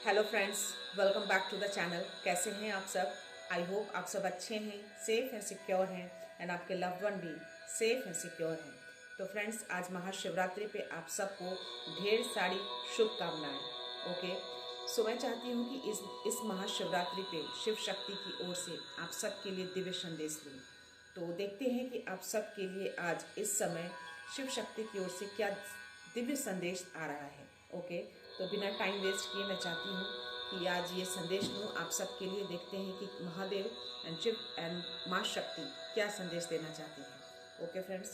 Hello friends, welcome back to the channel. कैसे हैं आप सब? आई होप आप सब अच्छे हैं, सेफ एंड सिक्योर हैं एंड आपके लव्ड वन भी सेफ एंड सिक्योर हैं। तो फ्रेंड्स, आज महाशिवरात्रि पे आप सबको ढेर सारी शुभकामनाएं। ओके, सो मैं चाहती हूँ कि इस महाशिवरात्रि पे शिव शक्ति की ओर से आप सबके लिए दिव्य संदेश लूँ। तो देखते हैं कि आप सबके लिए आज इस समय शिव शक्ति की ओर से क्या दिव्य संदेश आ रहा है। ओके, तो बिना टाइम वेस्ट किए मैं चाहती हूँ कि आज ये संदेश लूँ आप सबके लिए। देखते हैं कि महादेव एंड शिव एंड माँ शक्ति क्या संदेश देना चाहती हैं। Okay friends,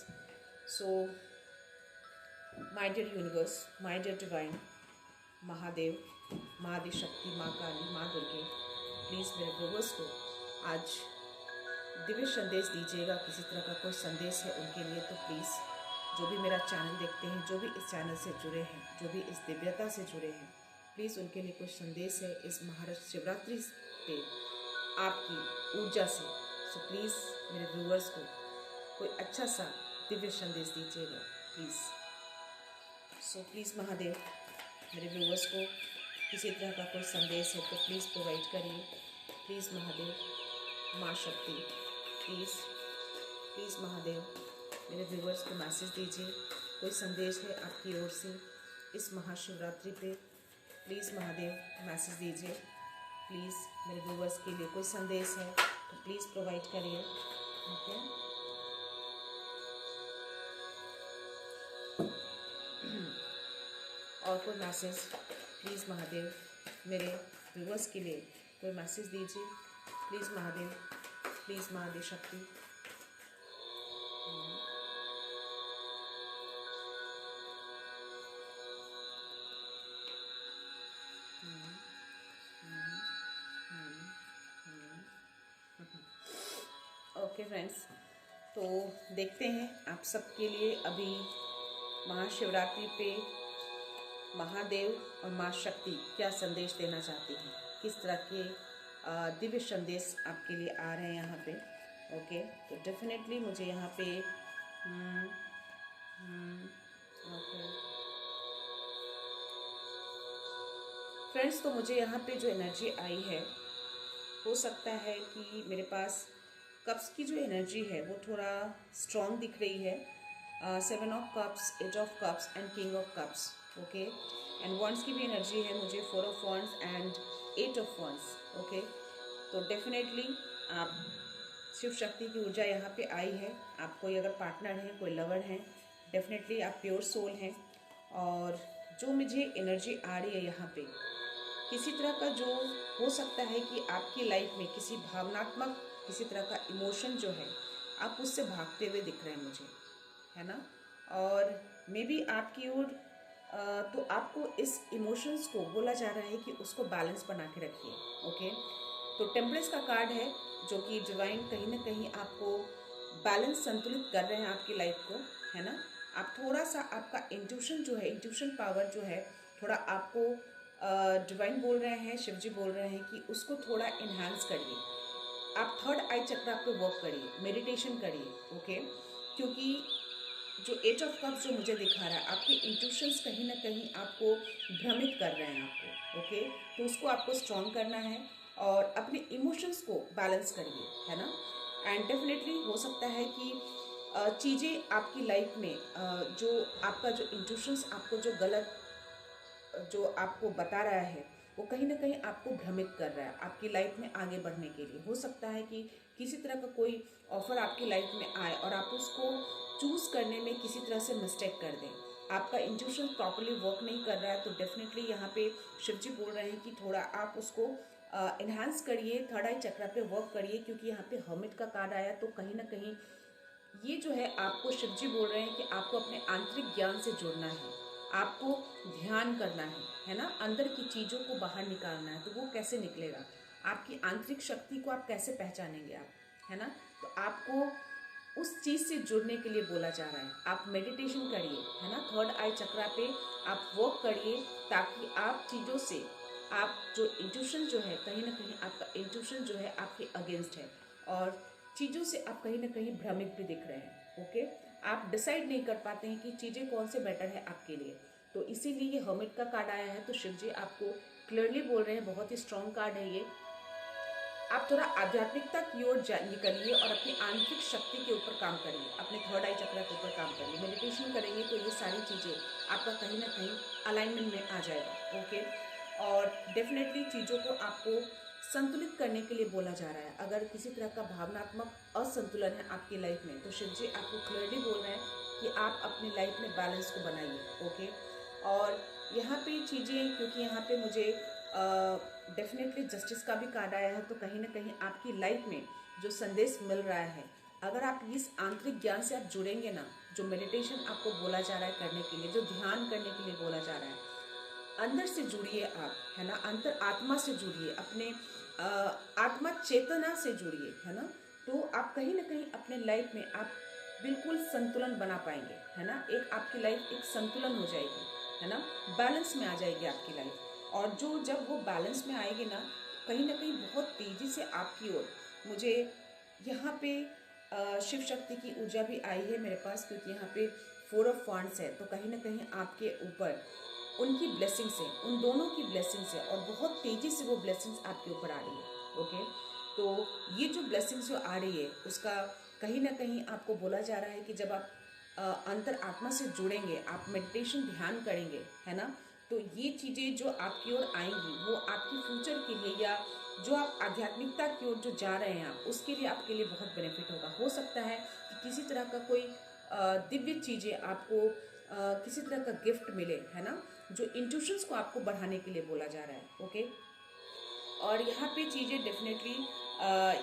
so my dear universe, my dear divine, Mahadev, माँ आदि शक्ति, माँ काली, माँ दुर्गे, प्लीज़ मेरे व्यूवर्स को आज दिव्य संदेश दीजिएगा। किसी तरह का कोई संदेश है उनके लिए तो प्लीज़, जो भी मेरा चैनल देखते हैं, जो भी इस चैनल से जुड़े हैं, जो भी इस दिव्यता से जुड़े हैं, प्लीज़ उनके लिए कुछ संदेश है इस महाशिवरात्रि पे आपकी ऊर्जा से। सो प्लीज़ मेरे व्यूअर्स को कोई अच्छा सा दिव्य संदेश दीजिएगा प्लीज़। सो प्लीज़ महादेव, मेरे व्यूअर्स को किसी तरह का कोई संदेश है तो प्लीज़ प्रोवाइड करिए। प्लीज़ महादेव, माँ शक्ति, प्लीज़ महादेव, मेरे व्यूवर्स को मैसेज दीजिए। कोई संदेश है आपकी ओर से इस महाशिवरात्रि पे, प्लीज़ महादेव मैसेज दीजिए। प्लीज़ मेरे व्यूवर्स के लिए कोई संदेश है तो प्लीज़ प्रोवाइड करिए। ओके, और कोई मैसेज प्लीज़ महादेव, मेरे व्यूवर्स के लिए कोई मैसेज दीजिए। प्लीज़ महादेव, प्लीज़ महादेव शक्ति। ओके फ्रेंड्स, तो देखते हैं आप सबके लिए अभी महाशिवरात्रि पे महादेव और माँ शक्ति क्या संदेश देना चाहती हैं, किस तरह के दिव्य संदेश आपके लिए आ रहे हैं यहाँ पे। ओके, तो डेफिनेटली मुझे यहाँ पे ओके फ्रेंड्स, तो मुझे यहाँ पे जो एनर्जी आई है, हो सकता है कि मेरे पास कप्स की जो एनर्जी है वो थोड़ा स्ट्रॉन्ग दिख रही है। 7 of cups, 8 of cups and king of cups. Okay, and wands की भी एनर्जी है मुझे 4 of wands and 8 of wands. Okay, तो डेफिनेटली आप शिव शक्ति की ऊर्जा यहाँ पे आई है। आप कोई अगर पार्टनर है, कोई लवर है, डेफिनेटली आप प्योर सोल हैं। और जो मुझे एनर्जी आ रही है यहाँ पे, किसी तरह का जो हो सकता है कि आपकी लाइफ में किसी भावनात्मक किसी तरह का इमोशन जो है आप उससे भागते हुए दिख रहे हैं मुझे, है ना। और मे बी आपकी ओर तो आपको इस इमोशंस को बोला जा रहा है कि उसको बैलेंस बना के रखिए। ओके, तो टेम्परेंस का कार्ड है जो कि डिवाइन कहीं ना कहीं आपको बैलेंस, संतुलित कर रहे हैं आपकी लाइफ को, है ना। आप थोड़ा सा, आपका इंट्यूशन जो है, इंट्यूशन पावर जो है, थोड़ा आपको डिवाइन बोल रहे हैं, शिव जी बोल रहे हैं कि उसको थोड़ा इन्हांस करिए। आप थर्ड आई चक्र पे वर्क करिए, मेडिटेशन करिए। ओके, क्योंकि जो 8 ऑफ कप्स जो मुझे दिखा रहा है, आपके इंट्यूशंस कहीं ना कहीं आपको भ्रमित कर रहे हैं आपको। ओके, तो उसको आपको स्ट्रॉन्ग करना है और अपने इमोशंस को बैलेंस करिए, है ना। एंड डेफिनेटली हो सकता है कि चीज़ें आपकी लाइफ में जो आपका जो इंट्यूशंस आपको जो गलत जो आपको बता रहा है वो कहीं ना कहीं आपको भ्रमित कर रहा है आपकी लाइफ में आगे बढ़ने के लिए। हो सकता है कि किसी तरह का कोई ऑफर आपकी लाइफ में आए और आप उसको चूज़ करने में किसी तरह से मिस्टेक कर दें, आपका इंट्यूशन प्रॉपरली वर्क नहीं कर रहा है। तो डेफिनेटली यहाँ पे शिवजी बोल रहे हैं कि थोड़ा आप उसको इन्हांस करिए, थर्ड आई चक्र पे वर्क करिए। क्योंकि यहाँ पे हर्मिट का कार्ड आया, तो कहीं ना कहीं ये जो है आपको शिवजी बोल रहे हैं कि आपको अपने आंतरिक ज्ञान से जुड़ना है, आपको ध्यान करना है ना, अंदर की चीज़ों को बाहर निकालना है। तो वो कैसे निकलेगा, आपकी आंतरिक शक्ति को आप कैसे पहचानेंगे आप, है ना। तो आपको उस चीज़ से जुड़ने के लिए बोला जा रहा है। आप मेडिटेशन करिए, है ना, थर्ड आई चक्रा पे आप वर्क करिए, ताकि आप चीज़ों से, आप जो इंट्यूशन जो है, कहीं ना कहीं आपका इंट्यूशन जो है आपके अगेंस्ट है और चीज़ों से आप कहीं ना कहीं भ्रमित भी दिख रहे हैं। ओके, आप डिसाइड नहीं कर पाते हैं कि चीज़ें कौन से बेटर है आपके लिए। तो इसीलिए ये हर्मिट का कार्ड आया है। तो शिव जी आपको क्लियरली बोल रहे हैं, बहुत ही स्ट्रॉन्ग कार्ड है ये। आप थोड़ा आध्यात्मिकता की ओर करिए और अपनी आंतरिक शक्ति के ऊपर काम करिए, अपने थर्ड आई चक्र के ऊपर काम करिए। मेडिटेशन करेंगे तो ये सारी चीज़ें आपका कहीं ना कहीं अलाइनमेंट में आ जाएगा। ओके, और डेफिनेटली चीज़ों को आपको संतुलित करने के लिए बोला जा रहा है। अगर किसी तरह का भावनात्मक असंतुलन है आपकी लाइफ में, तो शिव जी आपको क्लियरली बोल रहे हैं कि आप अपनी लाइफ में बैलेंस को बनाइए। ओके, और यहाँ पे चीज़ें, क्योंकि यहाँ पे मुझे डेफिनेटली जस्टिस का भी कार्ड आया है, तो कहीं ना कहीं आपकी लाइफ में जो संदेश मिल रहा है, अगर आप इस आंतरिक ज्ञान से आप जुड़ेंगे ना, जो मेडिटेशन आपको बोला जा रहा है करने के लिए, जो ध्यान करने के लिए बोला जा रहा है, अंदर से जुड़िए आप, है ना, अंतर आत्मा से जुड़िए, अपने आत्मा चेतना से जुड़िए, है ना, तो आप कहीं ना कहीं अपने लाइफ में आप बिल्कुल संतुलन बना पाएंगे, है ना। एक आपकी लाइफ एक संतुलन हो जाएगी, है ना, बैलेंस में आ जाएगी आपकी लाइफ। और जो जब वो बैलेंस में आएगी ना, कहीं ना कहीं बहुत तेज़ी से आपकी ओर, मुझे यहाँ पे शिव शक्ति की ऊर्जा भी आई है मेरे पास, क्योंकि यहाँ पे 4 ऑफ वांड्स है, तो कहीं ना कहीं आपके ऊपर उनकी ब्लेसिंग्स है, उन दोनों की ब्लेसिंग्स है, और बहुत तेज़ी से वो ब्लेसिंग्स आपके ऊपर आ रही है। ओके, तो ये जो ब्लेसिंग्स जो आ रही है, उसका कहीं ना कहीं आपको बोला जा रहा है कि जब आप अंतर आत्मा से जुड़ेंगे, आप मेडिटेशन ध्यान करेंगे, है ना, तो ये चीज़ें जो आपकी ओर आएंगी वो आपकी फ्यूचर के लिए, या जो आप आध्यात्मिकता की ओर जो जा रहे हैं आप, उसके लिए आपके लिए बहुत बेनिफिट होगा। हो सकता है कि किसी तरह का कोई दिव्य चीज़ें आपको, किसी तरह का गिफ्ट मिले, है ना, जो इंट्यूशंस को आपको बढ़ाने के लिए बोला जा रहा है। ओके, और यहाँ पे चीज़ें डेफिनेटली,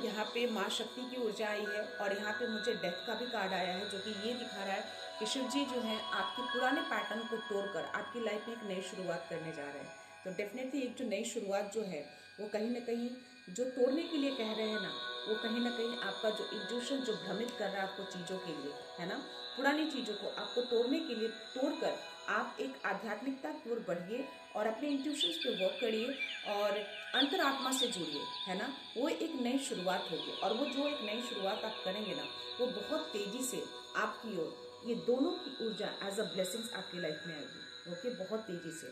यहाँ पे माँ शक्ति की ऊर्जा आई है, और यहाँ पे मुझे डेथ का भी कार्ड आया है, जो कि ये दिखा रहा है कि शिव जी जो है आपके पुराने पैटर्न को तोड़कर आपकी लाइफ में एक नई शुरुआत करने जा रहे हैं। तो डेफिनेटली एक जो नई शुरुआत जो है, वो कहीं ना कहीं जो तोड़ने के लिए कह रहे हैं ना, वो कहीं ना कहीं आपका जो इंट्यूशन जो भ्रमित कर रहा है आपको चीज़ों के लिए, है ना, पुरानी चीज़ों को आपको तोड़ने के लिए, तोड़कर आप एक आध्यात्मिकता की ओर बढ़िए और अपने इंट्यूशंस पे वर्क करिए और अंतरात्मा से जुड़िए, है ना, वो एक नई शुरुआत होगी। और वो जो एक नई शुरुआत आप करेंगे ना, वो बहुत तेज़ी से आपकी ओर ये दोनों की ऊर्जा एज अ ब्लेसिंग्स आपकी लाइफ में आएगी। ओके, बहुत तेज़ी से।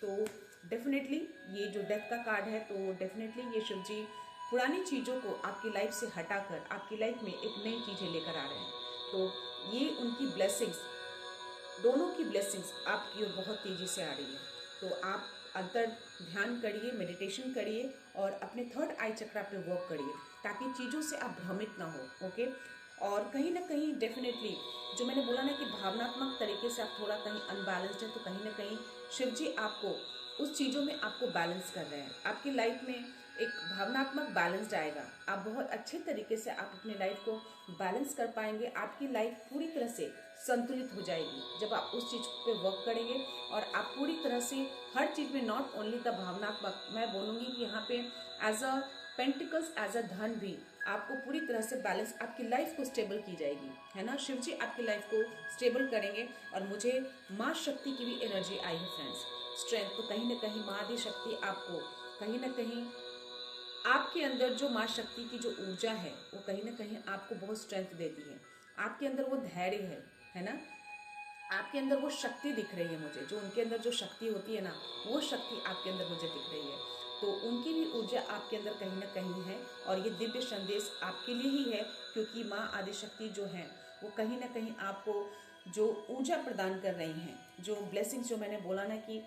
तो डेफिनेटली ये जो डेथ का कार्ड है, तो डेफिनेटली ये शिव जी पुरानी चीज़ों को आपकी लाइफ से हटाकर आपकी लाइफ में एक नई चीज़ें लेकर आ रहे हैं। तो ये उनकी ब्लेसिंग्स, दोनों की ब्लेसिंग्स आपकी ओर बहुत तेज़ी से आ रही है। तो आप अंतर ध्यान करिए, मेडिटेशन करिए और अपने थर्ड आई चक्रा पे वर्क करिए, ताकि चीज़ों से आप भ्रमित ना हो। ओके, और कहीं ना कहीं डेफिनेटली जो मैंने बोला ना कि भावनात्मक तरीके से आप थोड़ा कहीं अनबैलेंस्ड है, तो कहीं ना कहीं शिव जी आपको उस चीज़ों में आपको बैलेंस कर रहे हैं। आपकी लाइफ में एक भावनात्मक बैलेंस आएगा, आप बहुत अच्छे तरीके से आप अपनी लाइफ को बैलेंस कर पाएंगे। आपकी लाइफ पूरी तरह से संतुलित हो जाएगी जब आप उस चीज़ पे वर्क करेंगे, और आप पूरी तरह से हर चीज़ में, नॉट ओनली द भावनात्मक, मैं बोलूँगी कि यहाँ पे as a pentacles, as a धन भी आपको पूरी तरह से बैलेंस, आपकी लाइफ को स्टेबल की जाएगी, है ना। शिव जी आपकी लाइफ को स्टेबल करेंगे। और मुझे माँ शक्ति की भी एनर्जी आई है फ्रेंड्स, स्ट्रेंथ। तो कहीं ना कहीं माँ आदि शक्ति आपको कहीं ना कहीं, आपके अंदर जो माँ शक्ति की जो ऊर्जा है, वो कहीं ना कहीं आपको बहुत स्ट्रेंथ देती है। आपके अंदर वो धैर्य है ना, आपके अंदर वो शक्ति दिख रही है मुझे, जो उनके अंदर जो शक्ति होती है ना, वो शक्ति आपके अंदर मुझे दिख रही है। तो उनकी भी ऊर्जा आपके अंदर कहीं ना कहीं है, और ये दिव्य संदेश आपके लिए ही है, क्योंकि माँ आदि शक्ति जो है वो कहीं ना कहीं आपको जो ऊर्जा प्रदान कर रही हैं, जो ब्लेसिंग्स, जो मैंने बोला ना कि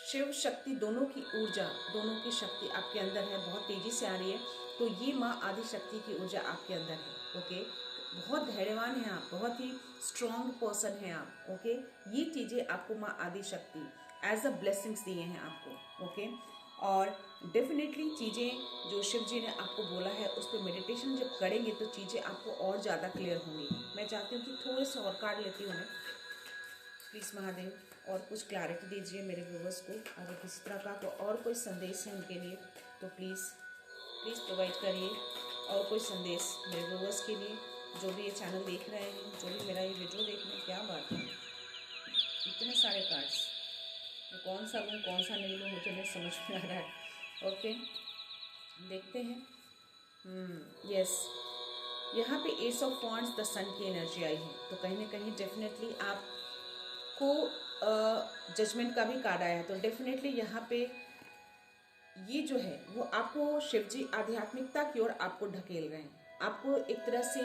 शिव शक्ति दोनों की ऊर्जा, दोनों की शक्ति आपके अंदर है, बहुत तेज़ी से आ रही है। तो ये माँ आदि शक्ति की ऊर्जा आपके अंदर है। ओके, बहुत धैर्यवान हैं आप, बहुत ही स्ट्रॉन्ग पर्सन हैं आप। ओके, ये चीज़ें आपको माँ आदि शक्ति एज अ ब्लेसिंग्स दिए हैं आपको। ओके, और डेफिनेटली चीज़ें जो शिव जी ने आपको बोला है, उस पर मेडिटेशन जब करेंगे तो चीज़ें आपको और ज़्यादा क्लियर होंगी। मैं चाहती हूँ कि थोड़े से और कार्ड लेती हूँ मैं, प्लीज़ महादेव, और कुछ क्लैरिटी दीजिए मेरे व्यूवर्स को। अगर किसी तरह का और कोई संदेश है उनके लिए, तो प्लीज़ प्रोवाइड करिए। और कोई संदेश मेरे व्यूवर्स के लिए, जो भी ये चैनल देख रहे हैं, जो भी मेरा ये वीडियो देख रहे हैं। क्या बात है, इतने सारे कार्ड्स, मैं कौन सा लूँ कौन सा नहीं लूँ, मुझे नहीं समझ में आ रहा है। ओके, देखते हैं। यस, यहाँ पे एस ऑफ वांड्स, द सन की एनर्जी आई है। तो कहीं ना कहीं डेफिनेटली आपको जजमेंट का भी कार्ड आया है। तो डेफिनेटली यहाँ पे ये जो है वो आपको शिव जी आध्यात्मिकता की ओर आपको ढकेल रहे हैं, आपको एक तरह से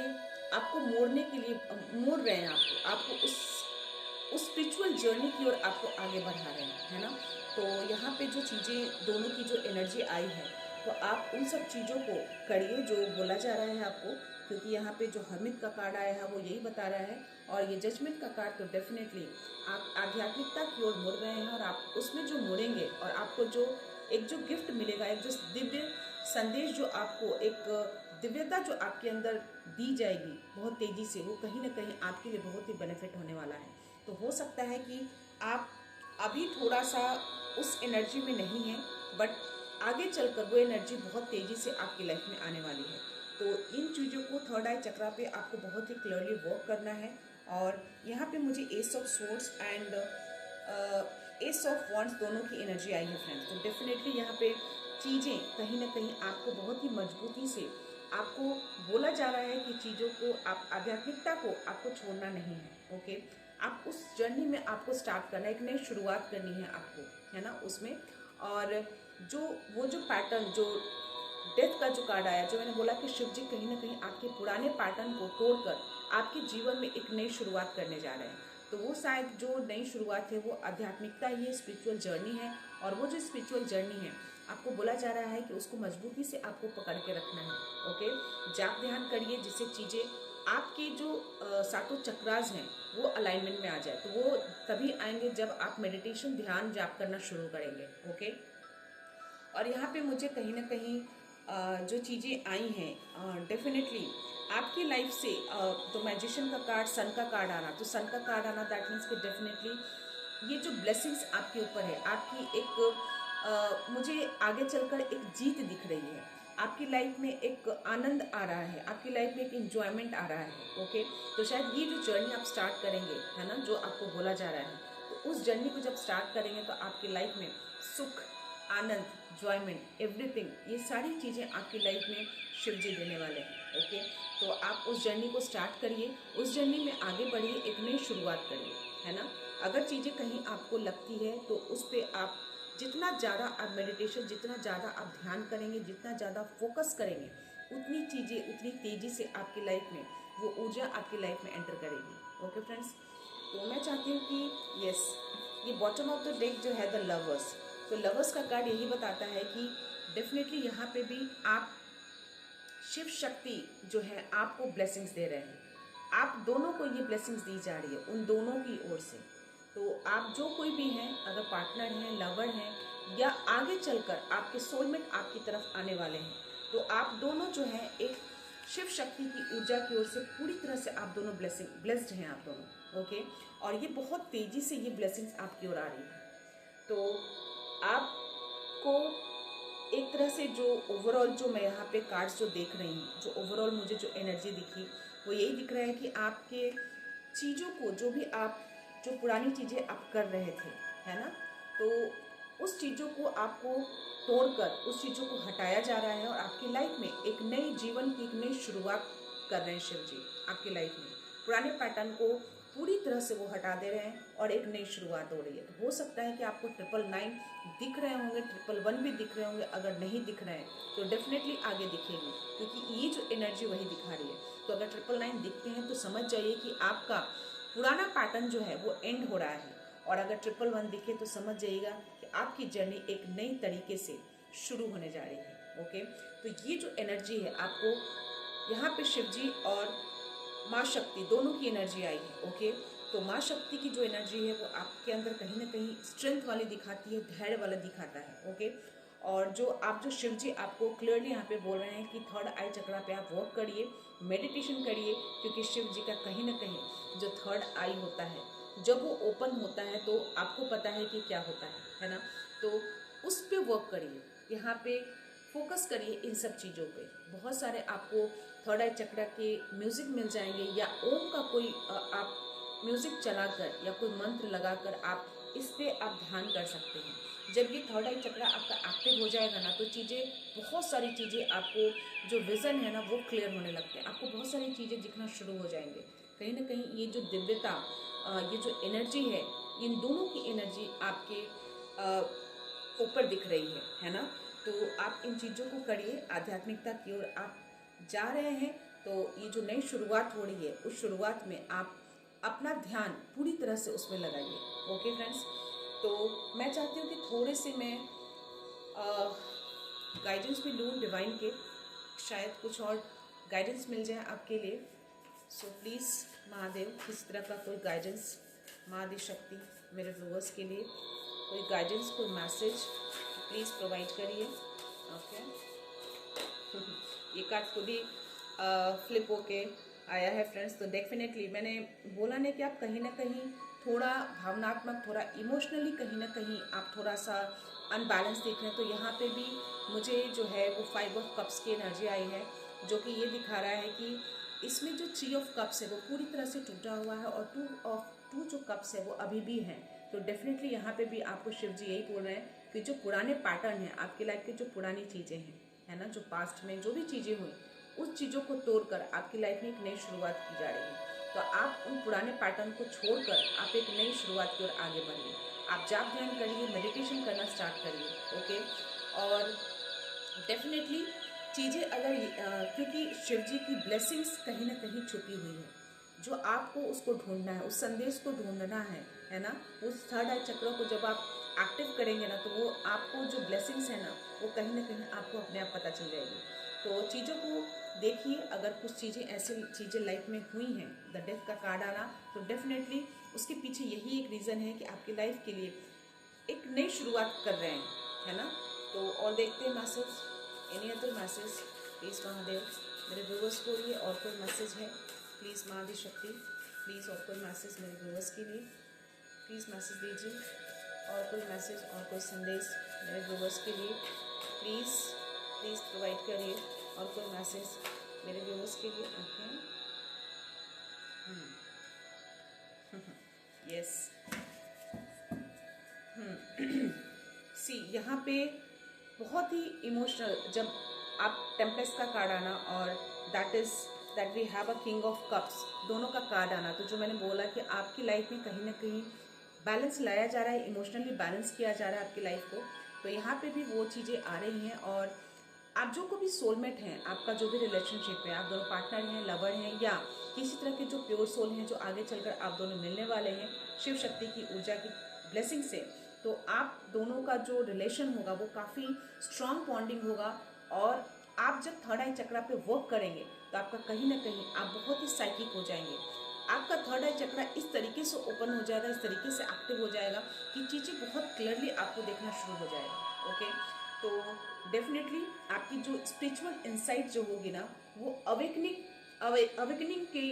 आपको मोड़ने के लिए मोड़ रहे हैं, आपको उस स्पिरिचुअल जर्नी की ओर आपको आगे बढ़ा रहे हैं, है ना। तो यहाँ पे जो चीज़ें दोनों की जो एनर्जी आई है, तो आप उन सब चीज़ों को करिए जो बोला जा रहा है आपको, क्योंकि यहाँ पे जो हर्मिट का कार्ड आया है वो यही बता रहा है, और ये जजमेंट का कार्ड तो डेफिनेटली आप आध्यात्मिकता की ओर मुड़ रहे हैं, और आप उसमें जो मुड़ेंगे और आपको जो गिफ्ट मिलेगा, एक जो दिव्य संदेश जो आपको एक दिव्यता जो आपके अंदर दी जाएगी बहुत तेज़ी से, वो कहीं ना कहीं आपके लिए बहुत ही बेनिफिट होने वाला है। तो हो सकता है कि आप अभी थोड़ा सा उस एनर्जी में नहीं है, बट आगे चलकर वो एनर्जी बहुत तेज़ी से आपकी लाइफ में आने वाली है। तो इन चीज़ों को थर्ड आई चक्रा पे आपको बहुत ही क्लियरली वर्क करना है। और यहाँ पे मुझे S of swords and S of wands दोनों की एनर्जी आई है फ्रेंड्स। तो डेफिनेटली यहाँ पे चीज़ें कहीं ना कहीं आपको बहुत ही मजबूती से आपको बोला जा रहा है कि चीज़ों को आप आध्यात्मिकता को आपको छोड़ना नहीं है। ओके, आप उस जर्नी में आपको स्टार्ट करना है, एक नई शुरुआत करनी है आपको, है ना उसमें। और जो पैटर्न जो डेथ का जो कार्ड आया, जो मैंने बोला कि शिव जी कहीं ना कहीं आपके पुराने पैटर्न को तोड़कर आपके जीवन में एक नई शुरुआत करने जा रहे हैं। तो वो शायद जो नई शुरुआत है वो आध्यात्मिकता ही है, स्पिरिचुअल जर्नी है। और वो जो स्पिरिचुअल जर्नी है आपको बोला जा रहा है कि उसको मजबूती से आपको पकड़ के रखना है। ओके, जाप ध्यान करिए जिससे चीज़ें आपके जो सातों चक्रास हैं वो अलाइनमेंट में आ जाए। तो वो तभी आएंगे जब आप मेडिटेशन द जाप करना शुरू करेंगे। ओके, और यहाँ पे मुझे कहीं ना कहीं जो चीज़ें आई हैं डेफिनेटली आपकी लाइफ से, तो मैजिशियन का कार्ड, सन का कार्ड आना, तो सन का कार्ड आना दैट मीन्स कि डेफिनेटली ये जो ब्लेसिंग्स आपके ऊपर है, आपकी एक मुझे आगे चलकर एक जीत दिख रही है, आपकी लाइफ में एक आनंद आ रहा है, आपकी लाइफ में एक इंजॉयमेंट आ रहा है। ओके, तो शायद ये जो जर्नी आप स्टार्ट करेंगे, है ना, जो आपको बोला जा रहा है, तो उस जर्नी को जब स्टार्ट करेंगे तो आपकी लाइफ में सुख, आनंद, जॉयमेंट, एवरीथिंग, ये सारी चीज़ें आपकी लाइफ में शिव जी देने वाले हैं। ओके, तो आप उस जर्नी को स्टार्ट करिए, उस जर्नी में आगे बढ़िए, एक नई शुरुआत करिए, है ना। अगर चीज़ें कहीं आपको लगती है तो उस पर आप जितना ज़्यादा आप मेडिटेशन, जितना ज़्यादा आप ध्यान करेंगे, जितना ज़्यादा फोकस करेंगे, उतनी चीज़ें उतनी तेज़ी से आपकी लाइफ में वो ऊर्जा आपकी लाइफ में एंटर करेगी। ओके फ्रेंड्स, तो मैं चाहती हूँ कि यस, ये बॉटम ऑफ द डेक जो है द लवर्स, तो लवर्स का कार्ड यही बताता है कि डेफिनेटली यहाँ पे भी आप शिव शक्ति जो है आपको ब्लेसिंग्स दे रहे हैं, आप दोनों को ये ब्लेसिंग्स दी जा रही है उन दोनों की ओर से। तो आप जो कोई भी हैं, अगर पार्टनर हैं, लवर हैं, या आगे चलकर आपके सोलमेट आपकी तरफ आने वाले हैं, तो आप दोनों जो हैं एक शिव शक्ति की ऊर्जा की ओर से पूरी तरह से आप दोनों ब्लेस्ड हैं आप दोनों। ओके, और ये बहुत तेज़ी से ये ब्लेसिंग्स आपकी ओर आ रही है। तो आपको एक तरह से जो ओवरऑल जो मैं यहाँ पे कार्ड्स जो देख रही हूँ, जो ओवरऑल मुझे जो एनर्जी दिखी वो यही दिख रहा है कि आपके चीज़ों को, जो भी आप जो पुरानी चीज़ें आप कर रहे थे, है ना, तो उस चीज़ों को आपको तोड़कर उस चीज़ों को हटाया जा रहा है, और आपकी लाइफ में एक नई जीवन की एक नई शुरुआत कर रहे हैं शिव जी आपकी लाइफ में। पुराने पैटर्न को पूरी तरह से वो हटा दे रहे हैं और एक नई शुरुआत हो रही है। तो हो सकता है कि आपको 999 दिख रहे होंगे, 111 भी दिख रहे होंगे। अगर नहीं दिख रहे हैं तो डेफिनेटली आगे दिखेंगे, क्योंकि ये जो एनर्जी वही दिखा रही है। तो अगर 999 दिखते हैं तो समझ जाइए कि आपका पुराना पैटर्न जो है वो एंड हो रहा है, और अगर 111 दिखे तो समझ जाइएगा कि आपकी जर्नी एक नई तरीके से शुरू होने जा रही है। ओके, तो ये जो एनर्जी है आपको यहाँ पे शिव जी और माँ शक्ति दोनों की एनर्जी आई है। ओके, तो माँ शक्ति की जो एनर्जी है वो आपके अंदर कहीं ना कहीं स्ट्रेंथ वाली दिखाती है, धैर्य वाला दिखाता है। ओके, और जो शिव जी आपको क्लियरली यहाँ पे बोल रहे हैं कि थर्ड आई चक्रा पे आप वर्क करिए, मेडिटेशन करिए, क्योंकि शिव जी का कहीं ना कहीं जो थर्ड आई होता है जब वो ओपन होता है तो आपको पता है कि क्या होता है ना। तो उस पर वर्क करिए, यहाँ पे फोकस करिए इन सब चीज़ों पे। बहुत सारे आपको थर्ड आई चक्र के म्यूज़िक मिल जाएंगे, या ओम का कोई आप म्यूज़िक चलाकर या कोई मंत्र लगाकर आप इस पे आप ध्यान कर सकते हैं। जब ये थर्ड आई चक्र आपका एक्टिव हो जाएगा ना, तो चीज़ें, बहुत सारी चीज़ें आपको जो विज़न है ना वो क्लियर होने लगते हैं, आपको बहुत सारी चीज़ें दिखना शुरू हो जाएंगे। कहीं ना कहीं ये जो दिव्यता, ये जो एनर्जी है, इन दोनों की एनर्जी आपके ऊपर दिख रही है ना। तो आप इन चीज़ों को करिए, आध्यात्मिकता की ओर आप जा रहे हैं। तो ये जो नई शुरुआत हो रही है, उस शुरुआत में आप अपना ध्यान पूरी तरह से उसमें लगाइए। ओके फ्रेंड्स, तो मैं चाहती हूँ कि थोड़े से मैं गाइडेंस भी लूँ डिवाइन के, शायद कुछ और गाइडेंस मिल जाए आपके लिए। सो प्लीज़ महादेव, किसी तरह का कोई गाइडेंस, महादेव शक्ति मेरे व्यूअर्स के लिए कोई गाइडेंस, कोई मैसेज प्लीज़ प्रोवाइड करिए। ओके ये कार्ड खुद ही फ्लिप होके आया है फ्रेंड्स। तो डेफिनेटली मैंने बोला नहीं कि आप कहीं ना कहीं थोड़ा भावनात्मक, थोड़ा इमोशनली कहीं ना कहीं आप थोड़ा सा अनबैलेंस देख रहे हैं। तो यहाँ पे भी मुझे जो है वो 5 ऑफ कप्स की एनर्जी आई है, जो कि ये दिखा रहा है कि इसमें जो 3 ऑफ कप्स है वो पूरी तरह से टूटा हुआ है, और 2 जो कप्स है वो अभी भी हैं। तो डेफिनेटली यहाँ पे भी आपको शिव जी यही बोल रहे हैं कि जो पुराने पैटर्न हैं आपकी लाइफ के, जो पुरानी चीज़ें हैं, है ना, जो पास्ट में जो भी चीज़ें हुई, उस चीज़ों को तोड़कर आपकी लाइफ में एक नई शुरुआत की जा रही है। तो आप उन पुराने पैटर्न को छोड़कर आप एक नई शुरुआत की ओर आगे बढ़िए। आप जाप ध्यान करिए, मेडिटेशन करना स्टार्ट करिए। ओके, और डेफिनेटली चीज़ें अगर क्योंकि शिव जी की ब्लेसिंग्स कहीं ना कहीं छुपी हुई है, जो आपको उसको ढूंढना है, उस संदेश को ढूंढना है ना। उस थर्ड आई चक्र को जब आप एक्टिव करेंगे ना, तो वो आपको जो ब्लेसिंग्स है ना, वो कहीं ना कहीं आपको अपने आप पता चल जाएगी। तो चीज़ों को देखिए, अगर कुछ चीज़ें ऐसी चीज़ें लाइफ में हुई हैं, द डेथ का कार्ड आना, तो डेफिनेटली उसके पीछे यही एक रीज़न है कि आपकी लाइफ के लिए एक नई शुरुआत कर रहे हैं, है ना। तो और देखते हैं message, any other message please Mahadev. मेरे व्यूवर्स को लिए और कोई मैसेज है प्लीज़ महादेव शक्ति, प्लीज़ और कोई मैसेज मेरे व्यूवर्स के लिए प्लीज़ मैसेज दीजिए। और कोई मैसेज और कोई संदेश मेरे व्यूवर्स के लिए प्लीज़ प्लीज़ प्रोवाइड करिए। और कोई मैसेज मेरे व्यूवर्स के लिए। ओके, यस, सी यहाँ पे बहुत ही इमोशनल, जब आप टेम्पलेस का कार्ड आना और that we have a king of cups, दोनों का कार्ड आना, तो जो मैंने बोला कि आपकी लाइफ में कहीं ना कहीं बैलेंस लाया जा रहा है, इमोशनली बैलेंस किया जा रहा है आपकी लाइफ को। तो यहाँ पे भी वो चीज़ें आ रही हैं। और आप जो को भी सोलमेट हैं, आपका जो भी रिलेशनशिप है, आप दोनों पार्टनर हैं, लवर हैं, या किसी तरह के जो प्योर सोल हैं, जो आगे चलकर आप दोनों मिलने वाले हैं शिव शक्ति की ऊर्जा की ब्लेसिंग से, तो आप दोनों का जो रिलेशन होगा वो काफ़ी स्ट्रॉन्ग बॉन्डिंग होगा। और आप जब थर्ड आई चक्रा पे वर्क करेंगे तो आपका कहीं ना कहीं आप बहुत ही साइकिक हो जाएंगे। आपका थर्ड आई चक्रा इस तरीके से ओपन हो जाएगा, इस तरीके से एक्टिव हो जाएगा कि चीज़ें बहुत क्लियरली आपको देखना शुरू हो जाएगा। ओके, तो डेफिनेटली आपकी जो स्पिरिचुअल इंसाइट जो होगी ना, वो अवेकनिंग के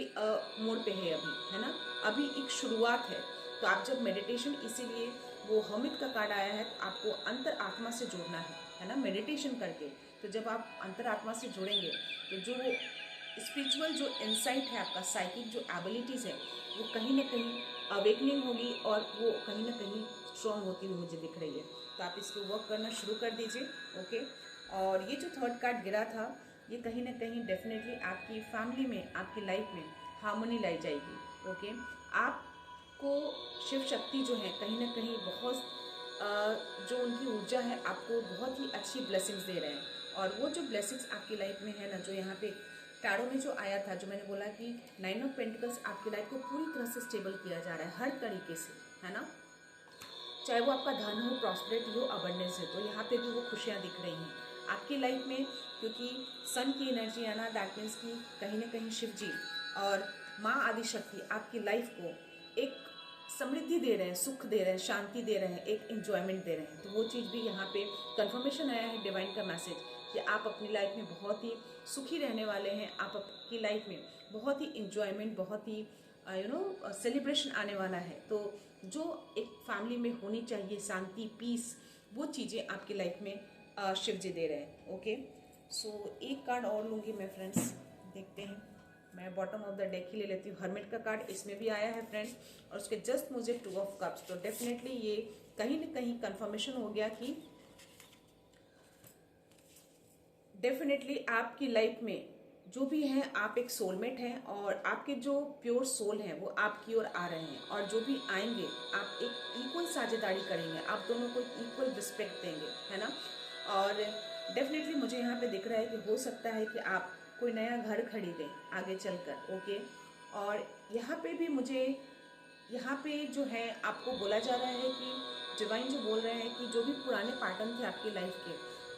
मोड पे है अभी, है ना। अभी एक शुरुआत है। तो आप जब मेडिटेशन, इसीलिए वो हमिद का कार्ड आया है, तो आपको अंतर आत्मा से जुड़ना है ना, मेडिटेशन करके। तो जब आप अंतर आत्मा से जुड़ेंगे तो जो स्पिरिचुअल जो इंसाइट है, आपका साइकिक जो एबिलिटीज़ है, वो कहीं ना कहीं अवेकनिंग होगी और वो कहीं ना कहीं स्ट्रॉन्ग होती हुई मुझे दिख रही है। तो आप इस पर वर्क करना शुरू कर दीजिए। ओके, और ये जो थर्ड कार्ड गिरा था, ये कहीं ना कहीं डेफिनेटली आपकी फैमिली में, आपकी लाइफ में हार्मनी लाई जाएगी। ओके, आपको शिव शक्ति जो है कहीं ना कहीं बहुत जो उनकी ऊर्जा है, आपको बहुत ही अच्छी ब्लेसिंग्स दे रहे हैं। और वो जो ब्लेसिंग्स आपकी लाइफ में है ना, जो यहाँ पे टैरो में जो आया था, जो मैंने बोला कि 9 ऑफ पेंटिकल्स आपकी लाइफ को पूरी तरह से स्टेबल किया जा रहा है हर तरीके से, है ना। चाहे वो आपका धन हो, प्रॉस्पेरिटी हो, अबंडेंस है, तो यहाँ पे भी वो खुशियाँ दिख रही हैं आपकी लाइफ में। क्योंकि सन की एनर्जी आना, दैट मीन्स कि कहीं ना कहीं शिव जी और माँ आदि शक्ति आपकी लाइफ को एक समृद्धि दे रहे हैं, सुख दे रहे हैं, शांति दे रहे हैं, एक एंजॉयमेंट दे रहे हैं। तो वो चीज़ भी यहाँ पे कंफर्मेशन आया है डिवाइन का मैसेज कि आप अपनी लाइफ में बहुत ही सुखी रहने वाले हैं। आप आपकी लाइफ में बहुत ही इंजॉयमेंट, बहुत ही सेलिब्रेशन आने वाला है। तो जो एक फैमिली में होनी चाहिए, शांति, पीस, वो चीज़ें आपकी लाइफ में शिव जी दे रहे हैं। ओके, सो एक कार्ड और लूँगी मैं फ्रेंड्स, देखते हैं। मैं बॉटम ऑफ द डेक ही ले लेती हूँ। हर्मिट का कार्ड इसमें भी आया है फ्रेंड्स, और उसके जस्ट मुझे 2 ऑफ कप्स। तो डेफिनेटली ये कहीं ना कहीं कंफर्मेशन हो गया कि डेफिनेटली आपकी लाइफ में जो भी हैं, आप एक सोलमेट हैं, और आपके जो प्योर सोल हैं वो आपकी ओर आ रहे हैं। और जो भी आएंगे, आप एक इक्वल साझेदारी करेंगे, आप दोनों को इक्वल रिस्पेक्ट देंगे, है ना। और डेफिनेटली मुझे यहाँ पे दिख रहा है कि हो सकता है कि आप कोई नया घर खरीदें आगे चलकर, ओके। और यहाँ पे भी मुझे यहाँ पे जो है आपको बोला जा रहा है कि डिवाइन जो बोल रहे हैं कि जो भी पुराने पैटर्न थे आपकी लाइफ के,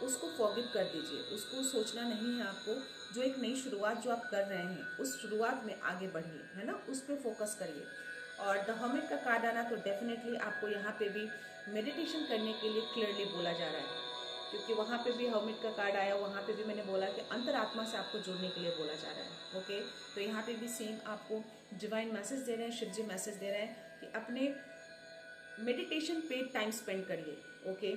उसको फॉरगिव कर दीजिए, उसको सोचना नहीं है आपको। जो एक नई शुरुआत जो आप कर रहे हैं, उस शुरुआत में आगे बढ़िए, है ना, उस पर फोकस करिए। और द हर्मिट का कार्ड आना तो डेफिनेटली आपको यहाँ पे भी मेडिटेशन करने के लिए क्लियरली बोला जा रहा है, क्योंकि वहाँ पे भी हर्मिट का कार्ड आया, वहाँ पे भी मैंने बोला कि अंतरात्मा से आपको जुड़ने के लिए बोला जा रहा है, ओके। तो यहाँ पे भी सेम आपको डिवाइन मैसेज दे रहे हैं, शिव जी मैसेज दे रहे हैं कि अपने मेडिटेशन पे टाइम स्पेंड करिए, ओके,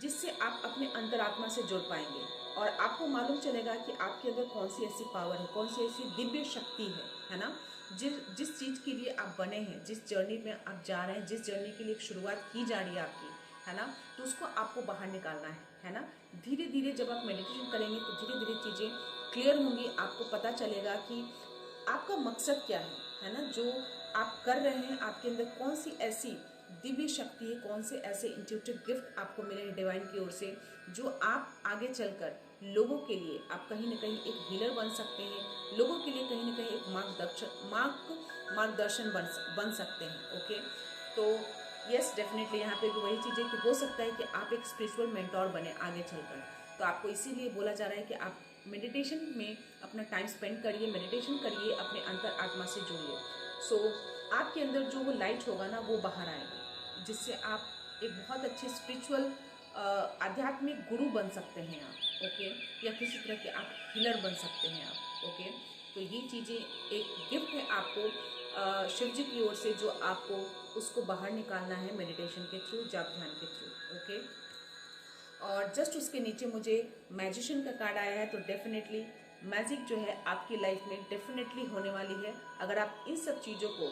जिससे आप अपने अंतरात्मा से जुड़ पाएंगे और आपको मालूम चलेगा कि आपके अंदर कौन सी ऐसी पावर है, कौन सी ऐसी दिव्य शक्ति है ना, जिस चीज़ के लिए आप बने हैं, जिस जर्नी में आप जा रहे हैं, जिस जर्नी के लिए एक शुरुआत की जा रही है आपकी, है ना, तो उसको आपको बाहर निकालना है ना। धीरे धीरे जब आप मेडिटेशन करेंगे तो धीरे धीरे चीज़ें क्लियर होंगी, आपको पता चलेगा कि आपका मकसद क्या है ना, जो आप कर रहे हैं, आपके अंदर कौन सी ऐसी दिव्य शक्ति है, कौन से ऐसे इंट्यूटिव गिफ्ट आपको मिले हैं डिवाइन की ओर से, जो आप आगे चलकर लोगों के लिए आप कहीं ना कहीं एक हीलर बन सकते हैं, लोगों के लिए कहीं ना कहीं एक मार्गदर्शन बन सकते हैं, ओके। तो यस, डेफिनेटली यहाँ पे भी वही चीज़ है कि हो सकता है कि आप एक स्पिरिचुअल मेंटोर बने आगे चलकर। तो आपको इसीलिए बोला जा रहा है कि आप मेडिटेशन में अपना टाइम स्पेंड करिए, मेडिटेशन करिए, अपने अंतर आत्मा से जुड़िए। सो आपके अंदर जो वो लाइट होगा ना, वो बाहर आएगा, जिससे आप एक बहुत अच्छे स्पिरिचुअल आध्यात्मिक गुरु बन सकते हैं आप, ओके, या किसी तरह के आप हीलर बन सकते हैं आप, ओके। तो ये चीज़ें एक गिफ्ट है आपको शिव जी की ओर से, जो आपको उसको बाहर निकालना है मेडिटेशन के थ्रू, जाप ध्यान के थ्रू, ओके। और जस्ट उसके नीचे मुझे मैजिशियन का कार्ड आया है, तो डेफिनेटली मैजिक जो है आपकी लाइफ में डेफिनेटली होने वाली है। अगर आप इन सब चीज़ों को,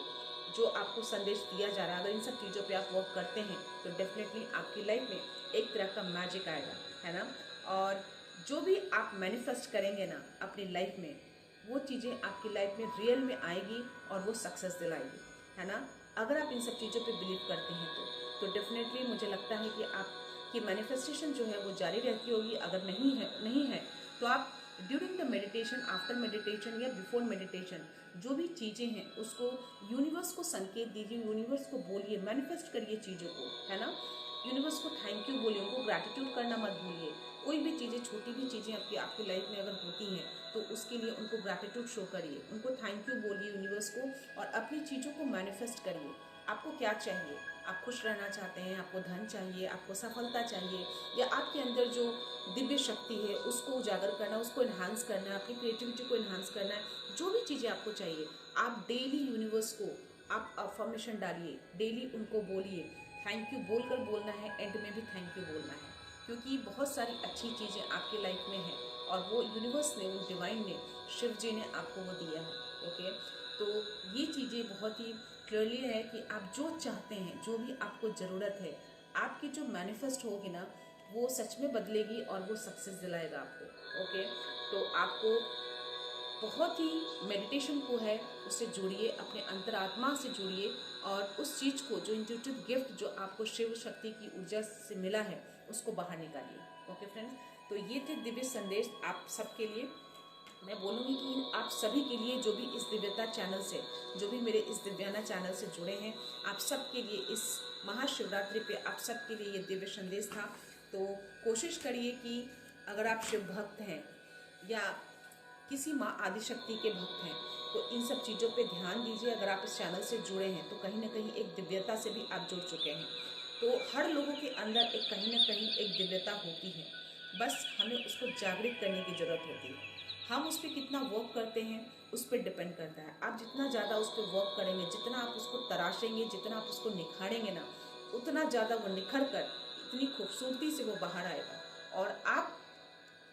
जो आपको संदेश दिया जा रहा है, अगर इन सब चीज़ों पे आप वर्क करते हैं तो डेफिनेटली आपकी लाइफ में एक तरह का मैजिक आएगा, है ना। और जो भी आप मैनिफेस्ट करेंगे ना अपनी लाइफ में, वो चीज़ें आपकी लाइफ में रियल में आएगी और वो सक्सेस दिलाएगी, है ना। अगर आप इन सब चीज़ों पे बिलीव करते हैं तो डेफिनेटली मुझे लगता है कि आपकी मैनिफेस्टेशन जो है वो जारी रहती होगी। अगर नहीं है तो आप during the meditation, after meditation या बिफोर मेडिटेशन, जो भी चीज़ें हैं उसको यूनिवर्स को संकेत दीजिए, यूनिवर्स को बोलिए, मैनिफेस्ट करिए चीज़ों को, है ना। यूनिवर्स को थैंक यू बोलिए, उनको ग्रैटिट्यूड करना मत भूलिए। कोई भी चीज़ें, छोटी भी चीज़ें आपकी लाइफ में अगर होती हैं तो उसके लिए उनको ग्रैटिट्यूड शो करिए, उनको थैंक यू बोलिए यूनिवर्स को, और अपनी चीज़ों को मैनिफेस्ट करिए। आपको क्या चाहिए? आप खुश रहना चाहते हैं, आपको धन चाहिए, आपको सफलता चाहिए, या आपके अंदर जो दिव्य शक्ति है उसको उजागर करना, उसको इन्हांस करना है, अपनी क्रिएटिविटी को इन्हांस करना है, जो भी चीज़ें आपको चाहिए, आप डेली यूनिवर्स को आप अफर्मेशन डालिए, डेली उनको बोलिए, थैंक यू बोलकर बोलना है, एंड में भी थैंक यू बोलना है, क्योंकि बहुत सारी अच्छी चीज़ें आपकी लाइफ में हैं और वो यूनिवर्स ने, वो डिवाइन ने, शिव जी ने आपको वो दिया है, ओके। तो ये चीज़ें बहुत ही क्लियरली है कि आप जो चाहते हैं, जो भी आपको ज़रूरत है, आपकी जो मैनिफेस्ट होगी ना, वो सच में बदलेगी और वो सक्सेस दिलाएगा आपको, ओके। तो आपको बहुत ही मेडिटेशन को है उससे जुड़िए, अपने अंतरात्मा से जुड़िए, और उस चीज़ को, जो इंट्यूटिव गिफ्ट जो आपको शिव शक्ति की ऊर्जा से मिला है, उसको बाहर निकालिए, ओके फ्रेंड्स। तो ये थे दिव्य संदेश आप सबके लिए। मैं बोलूँगी कि आप सभी के लिए, जो भी इस दिव्यता चैनल से, जो भी मेरे इस दिव्याना चैनल से जुड़े हैं, आप सबके लिए इस महाशिवरात्रि पे आप सबके लिए ये दिव्य संदेश था। तो कोशिश करिए कि अगर आप शिव भक्त हैं या किसी माँ आदिशक्ति के भक्त हैं तो इन सब चीज़ों पे ध्यान दीजिए। अगर आप इस चैनल से जुड़े हैं तो कहीं ना कहीं एक दिव्यता से भी आप जुड़ चुके हैं। तो हर लोगों के अंदर एक कहीं ना कहीं एक दिव्यता होती है, बस हमें उसको जागृत करने की ज़रूरत होती है। हम उस पर कितना वर्क करते हैं उस पर डिपेंड करता है। आप जितना ज़्यादा उस पर वर्क करेंगे, जितना आप उसको तराशेंगे, जितना आप उसको निखारेंगे ना, उतना ज़्यादा वो निखर कर इतनी खूबसूरती से वो बाहर आएगा। और आप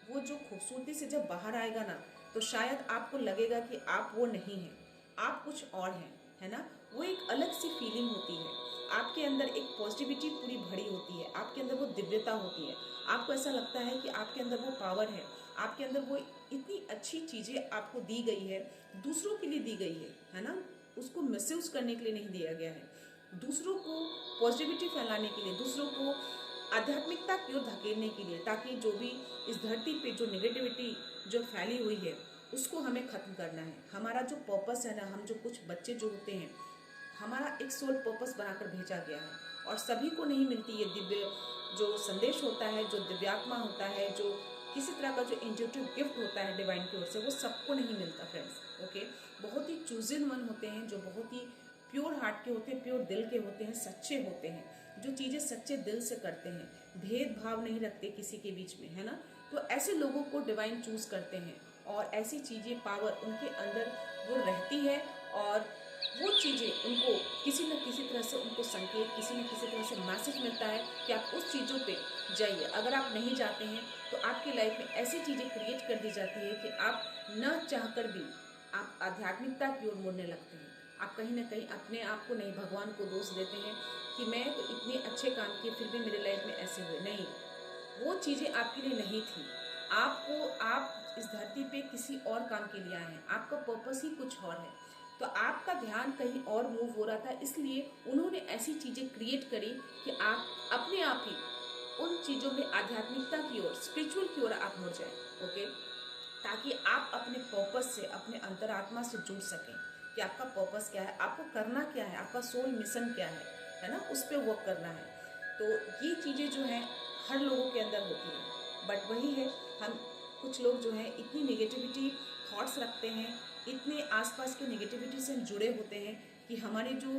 वो जो खूबसूरती से जब बाहर आएगा ना, तो शायद आपको लगेगा कि आप वो नहीं हैं, आप कुछ और हैं, है ना। वो एक अलग सी फीलिंग होती है, आपके अंदर एक पॉजिटिविटी पूरी भरी होती है, आपके अंदर वो दिव्यता होती है। आपको ऐसा लगता है कि आपके अंदर वो पावर है, आपके अंदर वो इतनी अच्छी चीज़ें आपको दी गई है, दूसरों के लिए दी गई है ना। उसको मिसयूज़ करने के लिए नहीं दिया गया है, दूसरों को पॉजिटिविटी फैलाने के लिए, दूसरों को आध्यात्मिकता की ओर धकेलने के लिए, ताकि जो भी इस धरती पे जो नेगेटिविटी जो फैली हुई है उसको हमें ख़त्म करना है। हमारा जो पर्पस है ना, हम जो कुछ बच्चे जो होते हैं, हमारा एक सोल पर्पस बनाकर भेजा गया है और सभी को नहीं मिलती ये दिव्य जो संदेश होता है, जो दिव्यात्मा होता है, जो किसी तरह का जो इंट्यूटिव गिफ्ट होता है डिवाइन की ओर से, वो सबको नहीं मिलता फ्रेंड्स। ओके, बहुत ही चूजन वन होते हैं जो बहुत ही प्योर हार्ट के होते हैं, प्योर दिल के होते हैं, सच्चे होते हैं, जो चीज़ें सच्चे दिल से करते हैं, भेदभाव नहीं रखते किसी के बीच में, है ना। तो ऐसे लोगों को डिवाइन चूज करते हैं और ऐसी चीज़ें, पावर उनके अंदर वो रहती है और वो चीज़ें उनको किसी न किसी तरह से उनको संकेत, किसी न किसी तरह से मैसेज मिलता है कि आप उस चीज़ों पे जाइए। अगर आप नहीं जाते हैं तो आपकी लाइफ में ऐसी चीज़ें क्रिएट कर दी जाती है कि आप न चाहकर भी आप आध्यात्मिकता की ओर मुड़ने लगते हैं। आप कहीं ना कहीं अपने आप को नहीं, भगवान को दोष देते हैं कि मैं तो इतने अच्छे काम किए फिर भी मेरे लाइफ में ऐसे हुए। नहीं, वो चीज़ें आपके लिए नहीं थी। आप इस धरती पे किसी और काम के लिए आए हैं, आपका पर्पस ही कुछ और है। तो आपका ध्यान कहीं और मूव हो रहा था, इसलिए उन्होंने ऐसी चीज़ें क्रिएट करी कि आप अपने आप ही उन चीज़ों में आध्यात्मिकता की ओर, स्पिरिचुअल की ओर आप मुड़ जाएं। ओके, ताकि आप अपने पर्पस से, अपने अंतरात्मा से जुड़ सकें कि आपका पर्पस क्या है, आपको करना क्या है, आपका सोल मिशन क्या है ना, उस पर वर्क करना है। तो ये चीज़ें जो हैं हर लोगों के अंदर होती हैं, बट वही है, हम कुछ लोग जो हैं इतनी नेगेटिविटी थॉट्स रखते हैं, इतने आसपास के नेगेटिविटी से जुड़े होते हैं कि हमारी जो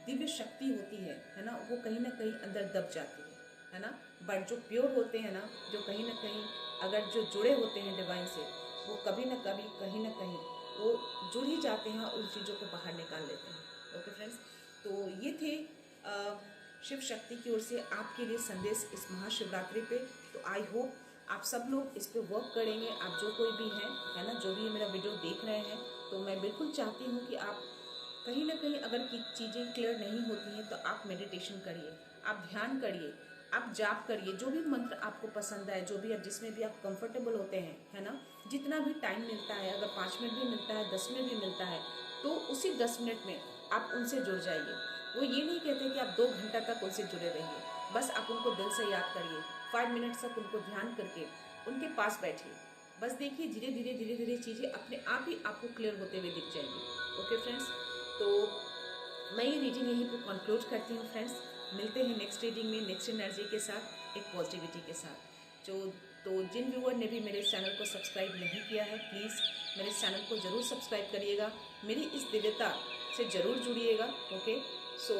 दिव्य शक्ति होती है ना, वो कहीं ना कहीं अंदर दब जाती है ना। बट जो प्योर होते हैं ना, जो कहीं ना कहीं अगर जो जुड़े होते हैं डिवाइन से, वो कभी ना कभी कहीं ना कहीं वो जुड़ ही जाते हैं और उन चीज़ों को बाहर निकाल लेते हैं। ओके फ्रेंड्स, तो ये थे शिव शक्ति की ओर से आपके लिए संदेश इस महाशिवरात्रि पे। तो आई होप आप सब लोग इस पे वर्क करेंगे। आप जो कोई भी हैं, है ना, जो भी मेरा वीडियो देख रहे हैं, तो मैं बिल्कुल चाहती हूँ कि आप कहीं ना कहीं अगर चीज़ें क्लियर नहीं होती हैं तो आप मेडिटेशन करिए, आप ध्यान करिए, आप जाप करिए, जो भी मंत्र आपको पसंद आए, जो भी आप जिसमें भी आप कंफर्टेबल होते हैं, है ना। जितना भी टाइम मिलता है, अगर 5 मिनट भी मिलता है, 10 मिनट भी मिलता है, तो उसी 10 मिनट में आप उनसे जुड़ जाइए। वो ये नहीं कहते कि आप 2 घंटा तक उनसे जुड़े रहिए, बस आप उनको दिल से याद करिए, 5 मिनट तक उनको ध्यान करके उनके पास बैठिए। बस देखिए, धीरे धीरे धीरे धीरे चीज़ें अपने आप ही आपको क्लियर होते हुए दिख जाएंगी। ओके फ्रेंड्स, तो मैं ये रीडिंग यहीं पर कंक्लूड करती हूँ फ्रेंड्स। मिलते हैं नेक्स्ट रीडिंग में, नेक्स्ट एनर्जी के साथ, एक पॉजिटिविटी के साथ। तो जिन व्यूअर ने भी मेरे चैनल को सब्सक्राइब नहीं किया है, प्लीज़ मेरे चैनल को ज़रूर सब्सक्राइब करिएगा, मेरी इस दिव्यता से ज़रूर जुड़िएगा। ओके, सो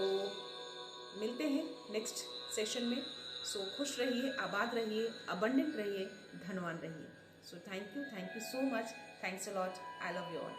मिलते हैं नेक्स्ट सेशन में। सो खुश रहिए, आबाद रहिए, अबंडेंट रहिए, धनवान रहिए। So thank you so much, thanks a lot, I love you all.